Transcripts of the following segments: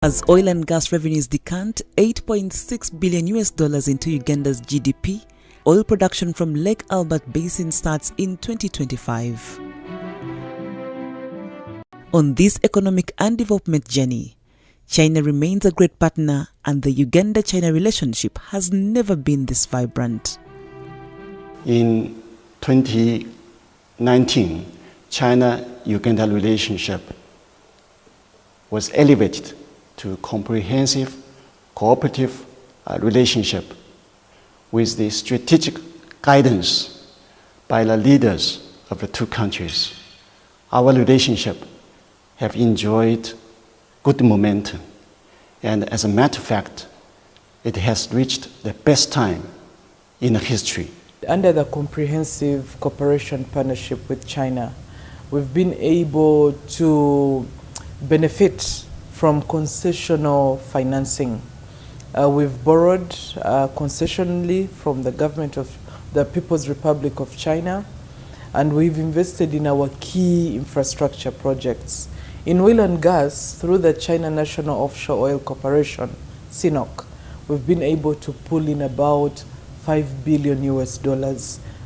As oil and gas revenues decant $8.6 billion into Uganda's GDP, oil production from Lake Albert Basin starts in 2025. On this economic and development journey, China remains a great partner, and the Uganda-China relationship has never been this vibrant. In 2019, China-Uganda relationship was elevated to comprehensive, cooperative relationship with the strategic guidance by the leaders of the two countries. Our relationship have enjoyed good momentum, and as a matter of fact, it has reached the best time in history. Under the comprehensive cooperation partnership with China, we've been able to benefit from concessional financing. We've borrowed concessionally from the government of the People's Republic of China, and we've invested in our key infrastructure projects. In oil and gas, through the China National Offshore Oil Corporation, CNOOC, we've been able to pull in about $5 billion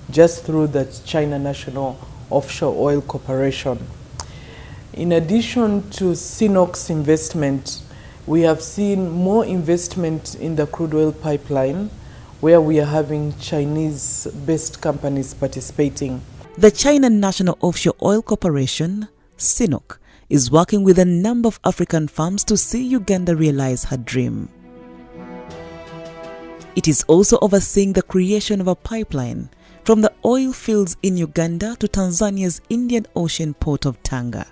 just through the China National Offshore Oil Corporation. In addition to CNOOC's investment, we have seen more investment in the crude oil pipeline, where we are having Chinese-based companies participating. The China National Offshore Oil Corporation, CNOOC, is working with a number of African firms to see Uganda realize her dream. It is also overseeing the creation of a pipeline from the oil fields in Uganda to Tanzania's Indian Ocean port of Tanga.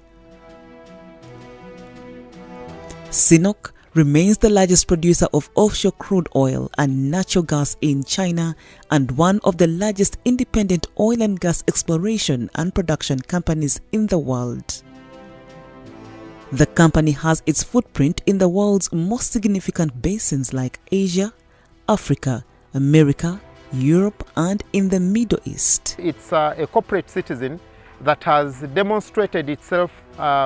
CNOOC remains the largest producer of offshore crude oil and natural gas in China and one of the largest independent oil and gas exploration and production companies in the world. The company has its footprint in the world's most significant basins like Asia, Africa, America, Europe, and in the Middle East. It's a corporate citizen that has demonstrated itself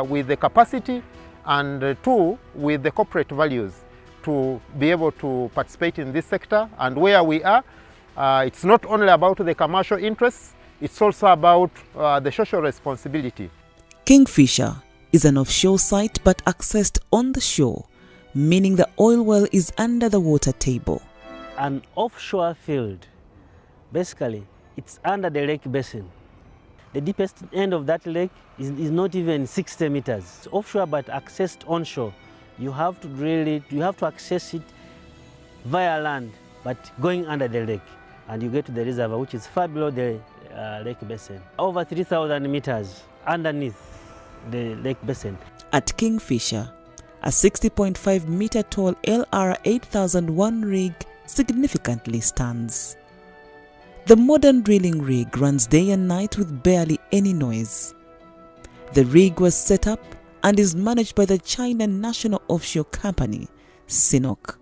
with the capacity and two, with the corporate values to be able to participate in this sector. And where we are, it's not only about the commercial interests, it's also about the social responsibility. Kingfisher is an offshore site but accessed on the shore, meaning the oil well is under the water table. An offshore field, basically, it's under the lake basin. The deepest end of that lake is not even 60 meters. It's offshore but accessed onshore. You have to drill it, you have to access it via land, but going under the lake. And you get to the reservoir, which is far below the lake basin. Over 3,000 meters underneath the lake basin. At Kingfisher, a 60.5 meter tall LR 8001 rig significantly stands. The modern drilling rig runs day and night with barely any noise. The rig was set up and is managed by the China National Offshore Company, CNOOC.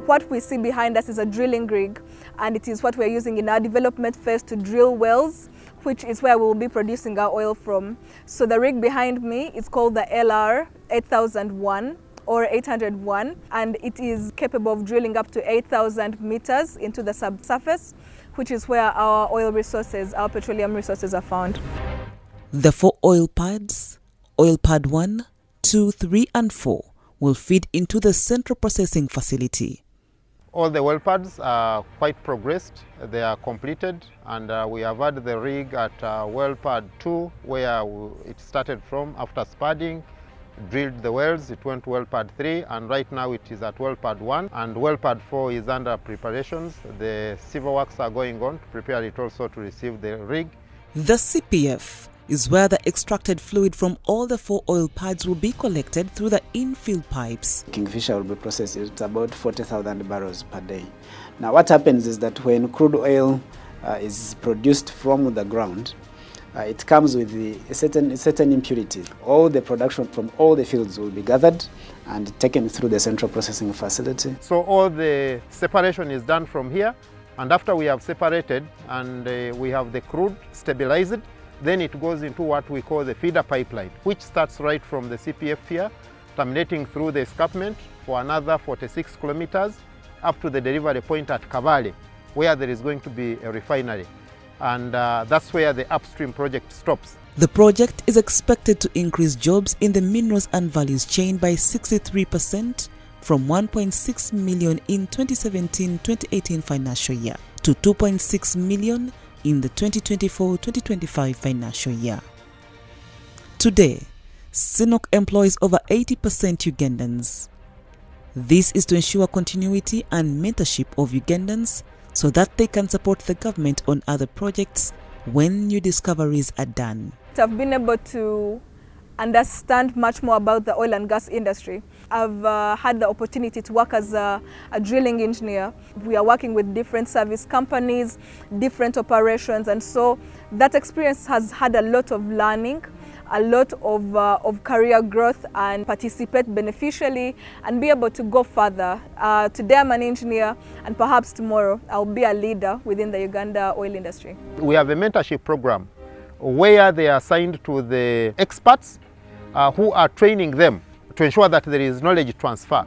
What we see behind us is a drilling rig, and it is what we're using in our development phase to drill wells, which is where we'll be producing our oil from. So the rig behind me is called the LR 8001 or 801, and it is capable of drilling up to 8,000 meters into the subsurface, which is where our oil resources, our petroleum resources are found. The 4 oil pads, oil pad 1, 2, 3 and 4, will feed into the central processing facility. All the well pads are quite progressed, they are completed, and we have had the rig at well pad 2, where it started from after spudding, drilled the wells, it went to well pad 3, and right now it is at well pad 1, and well pad 4 is under preparations. The civil works are going on to prepare it also to receive the rig. The CPF is where the extracted fluid from all the 4 oil pads will be collected through the infield pipes. Kingfisher will be processed. It's about 40,000 barrels per day. Now what happens is that when crude oil is produced from the ground, it comes with a certain impurity. All the production from all the fields will be gathered and taken through the central processing facility. So all the separation is done from here, and after we have separated and we have the crude stabilized, then it goes into what we call the feeder pipeline, which starts right from the CPF here terminating through the escarpment for another 46 kilometers up to the delivery point at Kabale, where there is going to be a refinery. And that's where the upstream project stops. The project is expected to increase jobs in the minerals and values chain by 63% from 1.6 million in 2017-2018 financial year to 2.6 million in the 2024-2025 financial year. Today, Sinok employs over 80% Ugandans. This is to ensure continuity and mentorship of Ugandans so that they can support the government on other projects when new discoveries are done. I've been able to understand much more about the oil and gas industry. I've had the opportunity to work as a drilling engineer. We are working with different service companies, different operations, and so that experience has had a lot of learning, a lot of career growth, and participate beneficially and be able to go further. Today I'm an engineer, and perhaps tomorrow I'll be a leader within the Uganda oil industry. We have a mentorship program where they are assigned to the experts who are training them to ensure that there is knowledge transfer.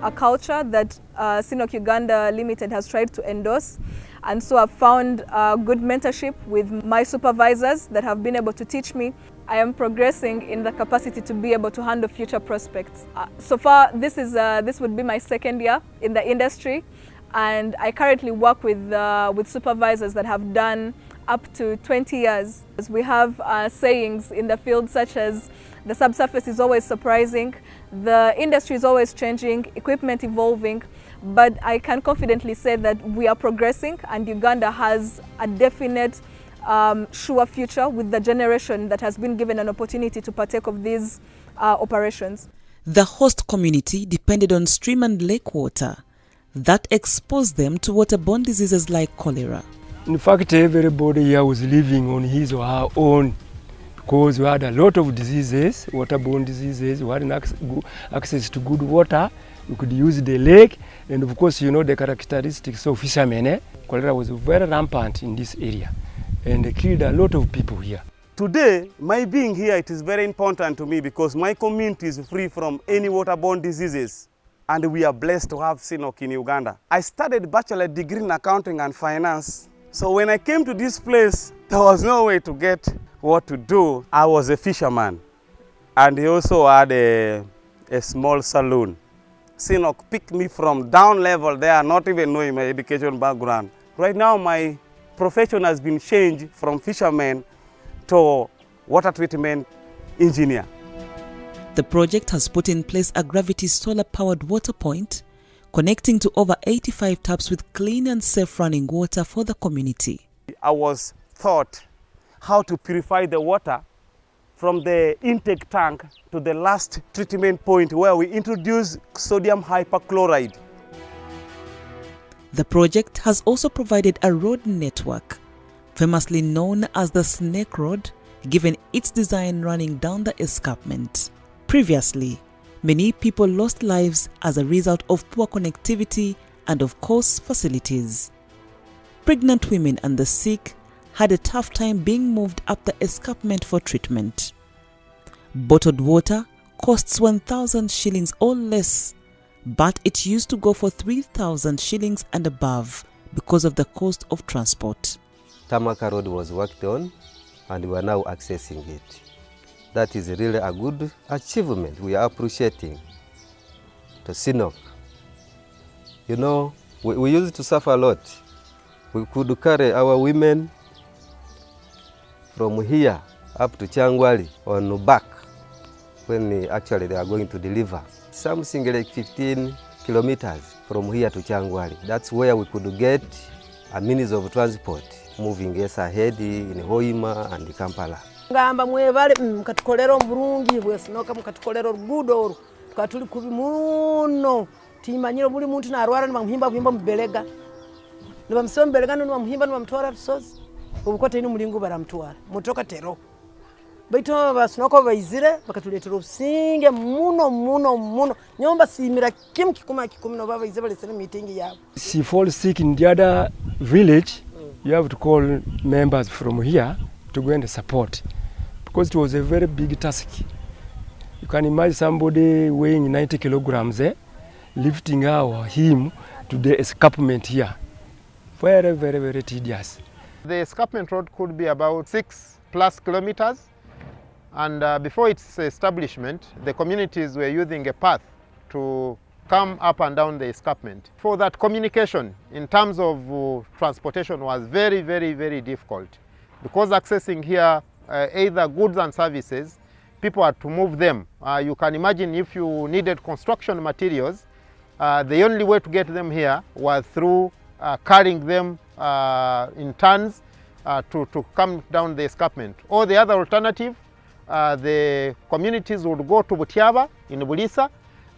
A culture that Sinok Uganda Limited has tried to endorse, and so I've found good mentorship with my supervisors that have been able to teach me. I am progressing in the capacity to be able to handle future prospects. So far, this would be my second year in the industry, and I currently work with supervisors that have done up to 20 years. We have sayings in the field such as the subsurface is always surprising, the industry is always changing, equipment evolving, but I can confidently say that we are progressing and Uganda has a definite sure future with the generation that has been given an opportunity to partake of these operations. The host community depended on stream and lake water that exposed them to waterborne diseases like cholera. In fact, everybody here was living on his or her own because we had a lot of diseases, waterborne diseases. We had access to good water. We could use the lake, and of course, you know the characteristics of fishermen. Cholera was very rampant in this area, and it killed a lot of people here. Today, my being here, it is very important to me because my community is free from any waterborne diseases, and we are blessed to have Sinok in Uganda. I studied bachelor degree in accounting and finance. So when I came to this place, there was no way to get what to do. I was a fisherman, and he also had a small saloon. Sinok picked me from down level there, not even knowing my education background. Right now, my profession has been changed from fisherman to water treatment engineer. The project has put in place a gravity solar-powered water point connecting to over 85 taps with clean and safe running water for the community. I was taught how to purify the water from the intake tank to the last treatment point where we introduce sodium hypochlorite. The project has also provided a road network, famously known as the Snake Road, given its design running down the escarpment. Previously, many people lost lives as a result of poor connectivity and, of course, facilities. Pregnant women and the sick had a tough time being moved up the escarpment for treatment. Bottled water costs 1,000 shillings or less, but it used to go for 3,000 shillings and above because of the cost of transport. Tamaka Road was worked on and we are now accessing it. That is really a good achievement. We are appreciating to Sinok. You know, we used to suffer a lot. We could carry our women from here up to Changwali on back when actually they are going to deliver. Something like 15 kilometers from here to Changwali. That's where we could get a means of transport moving us ahead in Hoima and Kampala. Ngamba mwebale mukatukolera omulungi bwe Sinoka mukatukolera oluguudo tukatuli kubi muno timanyiro buli muntu narwara nibamuhimba kuhimba mubelega nibamusoma mubelega nibamuhimba nibamutwara Rusozi obukote ino mulingo baramutwara mutoka tero baito basinoka bayizire bakatuletera obusinge muno nyomba simira kim kikuma no babayize balesera meeting yabo. She falls sick in the other village, you have to call members from here to go and support, because it was a very big task. You can imagine somebody weighing 90 kilograms, lifting him to the escarpment here. Very, very, very tedious. The escarpment road could be about 6+ kilometers, and before its establishment, the communities were using a path to come up and down the escarpment. For that, communication in terms of transportation was very, very, very difficult, because accessing here either goods and services, people had to move them. You can imagine if you needed construction materials, the only way to get them here was through carrying them in tons to come down the escarpment. Or the other alternative, the communities would go to Butiaba in Bulisa,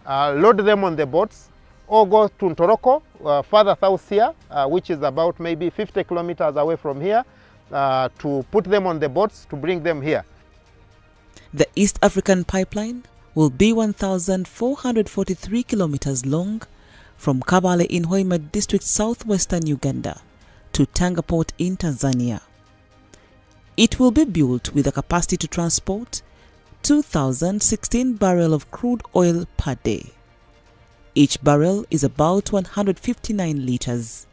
load them on the boats, or go to Ntoroko, further south here, which is about maybe 50 kilometers away from here, to put them on the boats to bring them here. The East African Pipeline will be 1,443 kilometers long from Kabale in Hoima District, southwestern Uganda, to Tanga Port in Tanzania. It will be built with a capacity to transport 2,016 barrels of crude oil per day. Each barrel is about 159 liters.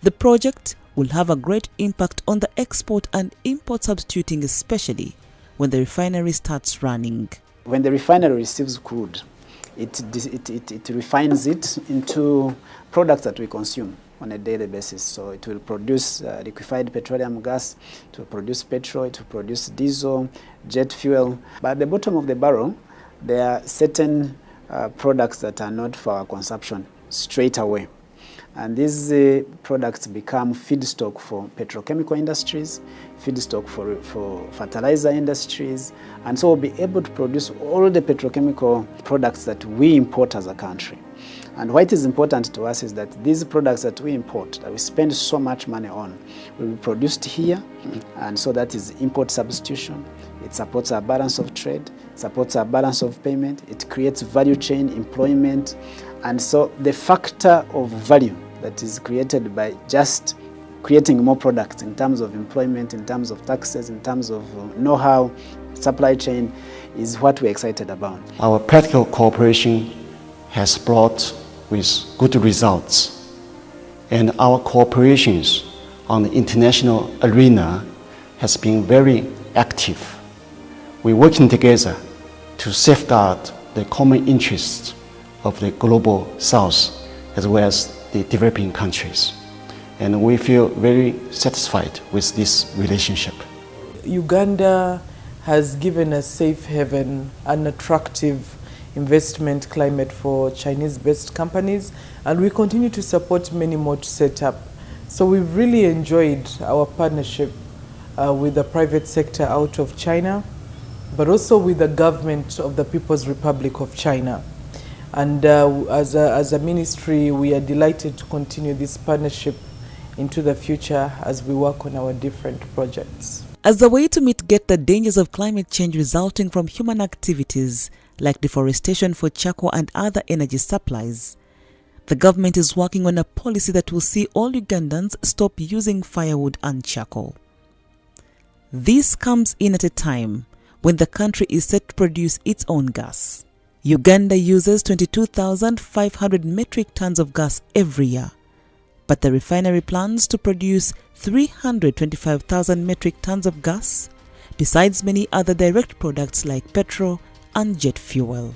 The project will have a great impact on the export and import substituting, especially when the refinery starts running. When the refinery receives crude, it refines it into products that we consume on a daily basis. So it will produce liquefied petroleum gas, it will produce petrol, it will produce diesel, jet fuel. But at the bottom of the barrel, there are certain products that are not for our consumption straight away. And these products become feedstock for petrochemical industries, feedstock for fertilizer industries, and so we'll be able to produce all the petrochemical products that we import as a country. And why it is important to us is that these products that we import, that we spend so much money on, will be produced here, and so that is import substitution. It supports our balance of trade, supports our balance of payment, it creates value chain employment, and so the factor of value that is created by just creating more products in terms of employment, in terms of taxes, in terms of know-how, supply chain, is what we're excited about. Our practical cooperation has brought with good results, and our cooperations on the international arena has been very active. We're working together to safeguard the common interests of the global south as well as the developing countries. And we feel very satisfied with this relationship. Uganda has given a safe haven, an attractive investment climate for Chinese-based companies, and we continue to support many more to set up. So we've really enjoyed our partnership with the private sector out of China, but also with the government of the People's Republic of China. And as a ministry, we are delighted to continue this partnership into the future as we work on our different projects. As a way to mitigate the dangers of climate change resulting from human activities like deforestation for charcoal and other energy supplies, the government is working on a policy that will see all Ugandans stop using firewood and charcoal. This comes in at a time when the country is set to produce its own gas. Uganda uses 22,500 metric tons of gas every year, but the refinery plans to produce 325,000 metric tons of gas, besides many other direct products like petrol and jet fuel.